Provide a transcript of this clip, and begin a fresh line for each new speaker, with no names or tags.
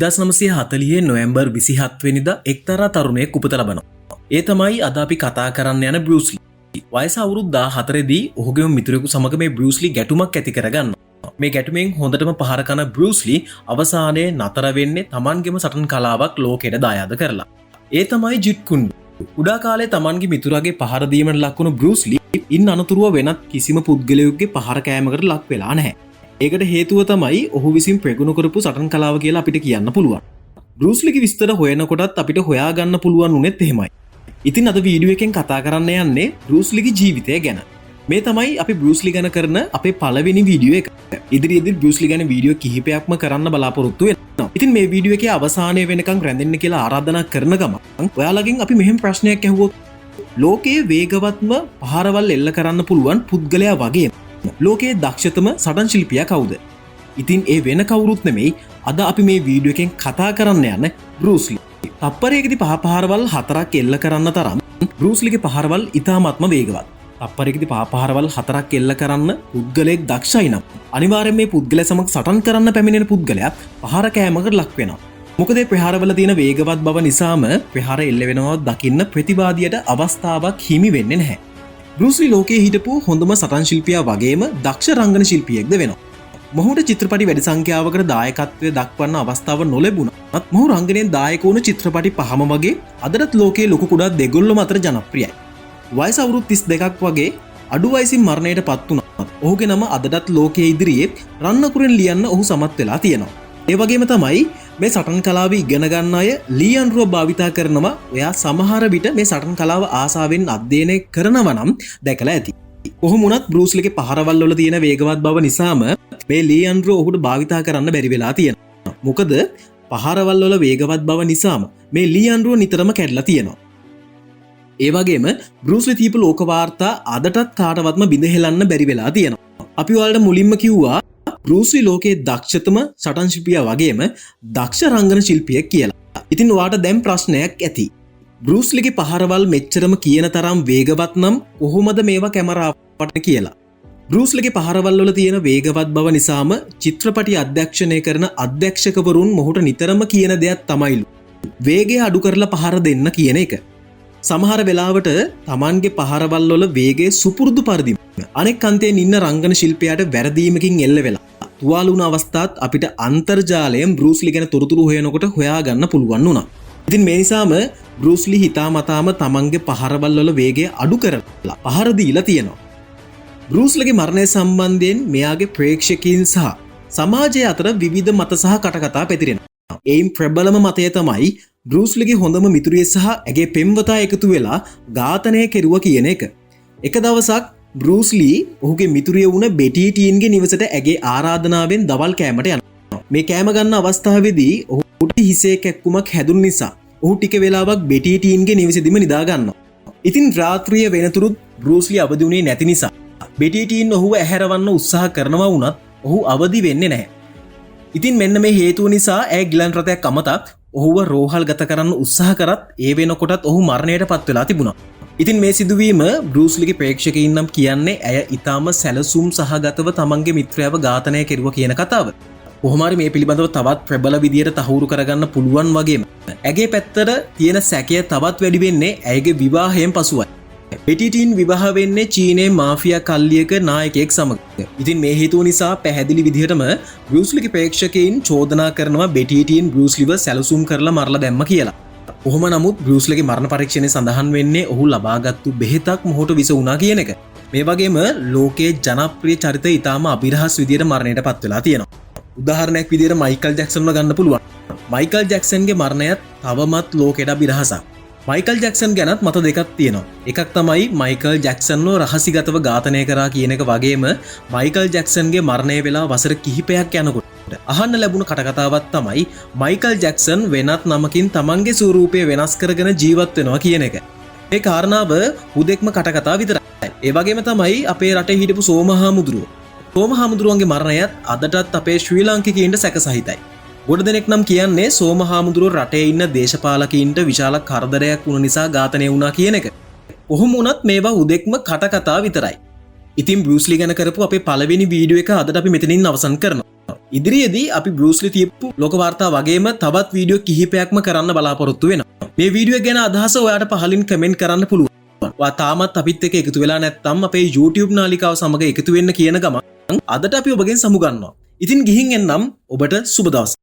1940 නොවැම්බර් 27 වෙනිදා එක්තරා තරුණයෙක් උපත ලබනවා. ඒ තමයි අද අපි කතා කරන්න යන බෲස් ලී. වයස අවුරුදු 14 දී ඔහුගේ මිතුරෙකු සමග මේ බෲස් ලී ගැටුමක් ඇති කරගන්නවා. මේ ගැටුමෙන් හොඳටම පහර කන බෲස් ලී අවසානයේ නතර වෙන්නේ Tamanගේම සටන් කලාවක් ලෝකෙට දායාද කරලා. ඒ තමයි ජිට් කුන්ඩු. උඩා කාලේ Tamanගේ මිතුරාගේ පහර දීමට ලක් වුණු බෲස් ලී ඉන් අනතුරුව වෙනත් කිසිම පුද්ගලයෙකුගේ පහර කෑමකට ලක් වෙලා නැහැ. ඒකට හේතුව තමයි ඔහු විසින් ප්‍රගුණ කරපු සටන් කලාව කියලා අපිට කියන්න පුළුවන්. බෲස් ලීගේ විස්තර හොයනකොටත් අපිට හොයාගන්න පුළුවන් උනේත් එහෙමයි. ඉතින් අද වීඩියෝ එකෙන් කතා කරන්න යන්නේ බෲස් ලීගේ ජීවිතය ගැන. මේ තමයි අපි බෲස් ලී ගැන කරන අපේ පළවෙනි වීඩියෝ එක. ඉදිරියේදී බෲස් ලී ගැන වීඩියෝ කිහිපයක්ම කරන්න බලාපොරොත්තු වෙනවා. ඉතින් මේ වීඩියෝ එකේ අවසානයේ වෙනකන් රැඳෙන්න කියලා ආරාධනා කරන ගමන් ඔයාලගෙන් අපි මෙහෙම ප්‍රශ්නයක් අහුවොත් ලෝකයේ වේගවත්ම පහරවල් එල්ල කරන්න පුළුවන් පුද්ගලයා වගේ ලෝකයේ දක්ෂතම සටන් ශිල්පියා කවුද? ඉතින් ඒ වෙන කවුරුත් නෙමෙයි අද අපි මේ වීඩියෝ එකෙන් කතා කරන්න යන බෲස් ලී. තප්පරයකදී පහරවල් 4ක් එල්ල කරන්න තරම් බෲස් ලීගේ පහරවල් ඉතාමත්ම වේගවත්. තප්පරයකදී පහරවල් 4ක් එල්ල කරන්න පුද්ගලයෙක් දක්ෂයි නම් අනිවාර්යයෙන් මේ පුද්ගලයා සමග සටන් කරන්න පැමිණෙන පුද්ගලයා පහර කෑමකට ලක් වෙනවා. මොකද මේ ප්‍රහාරවල තියෙන වේගවත් බව නිසාම ප්‍රහාර එල්ල වෙනවා දකින්න ප්‍රතිවාදියට අවස්ථාවක් හිමි වෙන්නේ නැහැ. බෲස් ලී ලෝකයේ හිටපු හොඳම සටන් ශිල්පියා වගේම දක්ෂ රංගන ශිල්පියෙක්ද වෙනවා. මොහුට චිත්‍රපටි වැඩි සංඛ්‍යාවකට දායකත්වය දක්වන්න අවස්ථාව නොලැබුණත් මොහු රංගනයෙන් දායක වුණු චිත්‍රපටි 5ම වගේ අදටත් ලෝකයේ ලොකු කුඩා දෙගොල්ලම අතර ජනප්‍රියයි. වයස අවුරුදු 32ක් වගේ අඩු වයසින් මරණයට පත් වුණත් ඔහුගේ නම අදටත් ලෝකයේ ඉදිරියේ රන්නකුරෙන් ලියන්න ඔහු සමත් වෙලා තියෙනවා. ඒ වගේම තමයි මේ සටන් කලාව ඉගෙන ගන්න අය ලීයන්රුව භාවිතා කරනවා. ඔයා සමහර විට මේ සටන් කලාව ආසාවෙන් අධ්‍යයනය කරනවා නම් දැකලා ඇති. කොහොම වුණත් බෲස් ලීගේ පහරවල් වල තියෙන වේගවත් බව නිසාම මේ ලීයන්රුව ඔහුට භාවිතා කරන්න බැරි වෙලා තියෙනවා. මොකද පහරවල් වල වේගවත් බව නිසාම මේ ලීයන්රුව නිතරම කැඩලා තියෙනවා. ඒ වගේම බෲස් ලී දීපු ලෝක වාර්තා අදටත් කාටවත්ම බිඳ හෙලන්න බැරි වෙලා තියෙනවා. අපි ඔයාලට මුලින්ම කිව්වා බෲස් ලී ලෝකයේ දක්ෂතම සටන් ශිල්පියා වගේම දක්ෂ රංගන ශිල්පියෙක් කියලා. ඉතින් ඔයාට දැන් ප්‍රශ්නයක් ඇති. බෲස් ලීගේ පහරවල් මෙච්චරම කියන තරම් වේගවත් නම් කොහොමද මේවා කැමරාවට කියලා? බෲස් ලීගේ පහරවල් වල තියෙන වේගවත් බව නිසාම චිත්‍රපටි අධ්‍යක්ෂණය කරන අධ්‍යක්ෂකවරුන් මොහුට නිතරම කියන දෙයක් තමයිලු වේගය අඩු කරලා පහර දෙන්න කියන එක. සමහර වෙලාවට Tamanගේ පහරවල් වල වේගය සුපුරුදු පරිදි අනෙක් අන්තයේ ඉන්න රංගන ශිල්පියාට වැරදීමකින් එල්ල වෙලා තුවාල වුණ අවස්ථාත් අපිට අන්තර්ජාලයෙන් බෲස් ලී ගැන තොරතුරු හොයනකොට හොයාගන්න පුළුවන් වුණා. ඉතින් මේ නිසාම බෲස් ලී හිතාමතාම Tamanගේ පහරවල් වල වේගය අඩු කරලා පහර දීලා තියෙනවා. බෲස් ලීගේ මරණය සම්බන්ධයෙන් මෙයාගේ ප්‍රේක්ෂකයන් සහ සමාජය අතර විවිධ මත සහ කටකතා පැතිරෙනවා. එයින් ප්‍රබලම මතය තමයි බෲස් ලීගේ හොඳම මිතුරිය සහ ඇගේ පෙම්වතා එකතු වෙලා ඝාතනය කෙරුවා කියන එක. එක දවසක් බෲස් ලී ඔහුගේ මිතුරිය වුණ බෙටි ටීන්ගේ නිවසට ඇගේ ආරාධනාවෙන් දවල් කෑමට යනවා. මේ කෑම ගන්න අවස්ථාවේදී ඔහුට හිසේ කැක්කුමක් හැදුණු නිසා ඔහු ටික වෙලාවක් බෙටි ටීන්ගේ නිවසේදීම නිදා ගන්නවා. ඉතින් රාත්‍රිය වෙනතුරුත් බෲස් ලී අවදි වුණේ නැති නිසා බෙටි ටීන් ඔහුව ඇහැරවන්න උත්සාහ කරනවා වුණත් ඔහු අවදි වෙන්නේ නැහැ. ඉතින් මෙන්න මේ හේතුව නිසා ඇය ගිලන් රථයක් අමතා ඔහුව රෝහල් ගත කරන්න උත්සාහ කරත් ඒ වෙනකොටත් ඔහු මරණයට පත් වෙලා තිබුණා. ඉතින් මේ සිදුවීම බෲස් ලීගේ ප්‍රේක්ෂකයින් නම් කියන්නේ ඇය ඊටාම සැලසුම් සහගතව තමන්ගේ මිත්‍රයව ඝාතනය කෙරුවා කියන කතාව. කොහොම හරි මේ පිළිබඳව තවත් ප්‍රබල විදියට තහවුරු කරගන්න පුළුවන් වගේම ඇගේ පැත්තට තියෙන සැකය තවත් වැඩි වෙන්නේ ඇයගේ විවාහයෙන් පසුවයි. බෙටි ටීන් විවාහ වෙන්නේ චීනයේ මාෆියා කල්ලියක නායකයෙක් සමග. ඉතින් මේ හේතුව නිසා පැහැදිලි විදිහටම බෲස් ලීගේ ප්‍රේක්ෂකයින් චෝදනා කරනවා බෙටි ටීන් බෲස් ලීව සැලසුම් කරලා මරලා දැම්ම කියලා. කොහොම නමුත් බෲස් ලීගේ මරණ පරීක්ෂණයේ සඳහන් වෙන්නේ ඔහු ලබාගත්තු බෙහෙතක් මොහොත විස වුණා කියන එක. මේ වගේම ලෝකයේ ජනප්‍රිය චරිත ඊටාම අභිරහස් විදියට මරණයට පත් වෙලා තියෙනවා. උදාහරණයක් විදියට මයිකල් ජැක්සන්ව ගන්න පුළුවන්. මයිකල් ජැක්සන්ගේ මරණයත් තවමත් ලෝකෙට අභිරහසක්. මයිකල් ජැක්සන් ගැනත් මත දෙකක් තියෙනවා. එකක් තමයි මයිකල් ජැක්සන්ව රහසිගතව ඝාතනය කරා කියන එක වගේම මයිකල් ජැක්සන්ගේ මරණය වෙලා වසර කිහිපයක් යනකොට අහන්න ලැබුණු කටකතාවක් තමයි මයිකල් ජැක්සන් වෙනත් නමකින් තමන්ගේ ස්වරූපය වෙනස් කරගෙන ජීවත් වෙනවා කියන එක. මේ කාරණාව හුදෙක්ම කටකතා විතරයි. ඒ වගේම තමයි අපේ රටේ හිටපු සෝමහාමුදුරුවෝ. සෝමහාමුදුරුවන්ගේ මරණයත් අදටත් අපේ ශ්‍රී ලාංකිකයින්ට සැකසහිතයි. ගොඩ දෙනෙක් නම් කියන්නේ සෝමහාමුදුරුවෝ රටේ ඉන්න දේශපාලකයින්ට විශාල කරදරයක් වුණ නිසා ඝාතනය වුණා කියන එක. කොහොම වුණත් මේවා හුදෙක්ම කටකතා විතරයි. ඉතින් බෲස්ලි ගැන කරපු අපේ පළවෙනි වීඩියෝ එක අදට අපි මෙතනින් අවසන් කරනවා. ඉදිරියේදී අපි බෲස්ලි තියපු ලෝක වාර්තා වගේම තවත් වීඩියෝ කිහිපයක්ම කරන්න බලාපොරොත්තු වෙනවා. මේ වීඩියෝ ගැන අදහස ඔයාලට පහලින් කමෙන්ට් කරන්න පුළුවන්. ඔයා තාමත් අපිත් එක්ක එකතු වෙලා නැත්නම් අපේ YouTube නාලිකාව සමග එකතු වෙන්න කියන ගමන් අදට අපි ඔබගෙන් සමු ගන්නවා. ඉතින් ගිහින් එන්නම් ඔබට සුබ දවසක්.